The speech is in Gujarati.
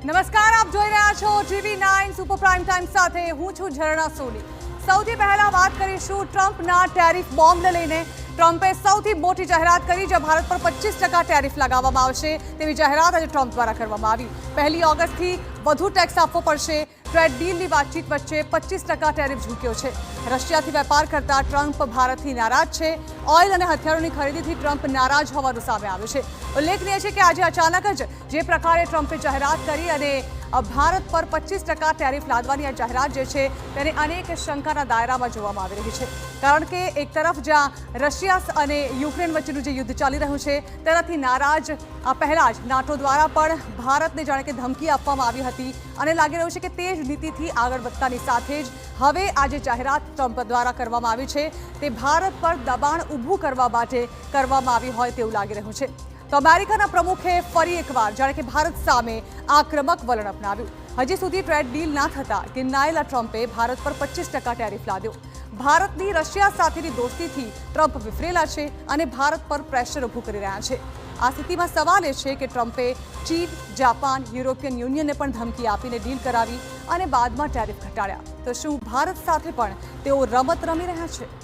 નમસ્કાર, આપ જોઈ રહ્યા છો TV9 સુપર પ્રાઇમ ટાઈમ સાથે હું છું ઝરણા સોની। સૌથી પહેલા વાત કરીશું ટ્રમ્પના ટેરિફ બોમ્બને લઈને। ટ્રમ્પે સૌથી મોટી જાહેરાત કરી જે ભારત પર 25% ટેરિફ લગાવવામાં આવશે તેવી જાહેરાત આજે ટ્રમ્પ દ્વારા કરવામાં આવી। 1 ઓગસ્ટથી વધુ ટેક્સ આપવો પડશે। ટ્રેડ ડીલની વાતચીત વચ્ચે 25% ટેરિફ ઝૂક્યો છે। રશિયાથી વેપાર કરતા ટ્રમ્પ ભારતથી નારાજ છે। ઓઇલ અને હથિયારોની ખરીદીથી ટ્રમ્પ નારાજ હોવાનું સામે આવ્યું છે। ઉલ્લેખનીય છે કે આજે અચાનક જ જે પ્રકારે ટ્રમ્પે જાહેરાત કરી અને ભારત પર 25% ટેરિફ લાદવાની આ જાહેરાત જે છે તેને અનેક શંકાના દાયરામાં જોવામાં આવી રહી છે। કારણ કે એક તરફ જ્યાં રશિયા અને યુક્રેન વચ્ચેનું જે યુદ્ધ ચાલી રહ્યું છે તેનાથી નારાજ પહેલા જ નાટો દ્વારા પણ ભારતને જાણે કે ધમકી આપવામાં આવી હતી અને લાગી રહ્યું છે કે તે જ નીતિથી આગળ વધતાની સાથે જ હવે આ જે જાહેરાત ટ્રમ્પ દ્વારા કરવામાં આવી છે તે ભારત પર દબાણ ઊભું કરવા માટે કરવામાં આવી હોય તેવું લાગી રહ્યું છે। તો અમેરિકાના પ્રમુખે ફરી એકવાર જાણે કે ભારત સામે આક્રમક વલણ અપનાવ્યું। હજી સુધી ટ્રેડ ડીલ ના થતાં કિન્નાયેલા ટ્રમ્પે ભારત પર 25% ટેરિફ લાદ્યો। ભારતની રશિયા સાથેની દોસ્તીથી ટ્રમ્પ વિફરેલા છે અને ભારત પર પ્રેશર ઊભું કરી રહ્યા છે। આ સ્થિતિમાં સવાલ એ છે કે ટ્રમ્પે ચીન, જાપાન, યુરોપિયન યુનિયનને પણ ધમકી આપીને ડીલ કરાવી અને બાદમાં ટેરિફ ઘટાડ્યા। તો શું ભારત સાથે પણ તેઓ રમત રમી રહ્યા છે?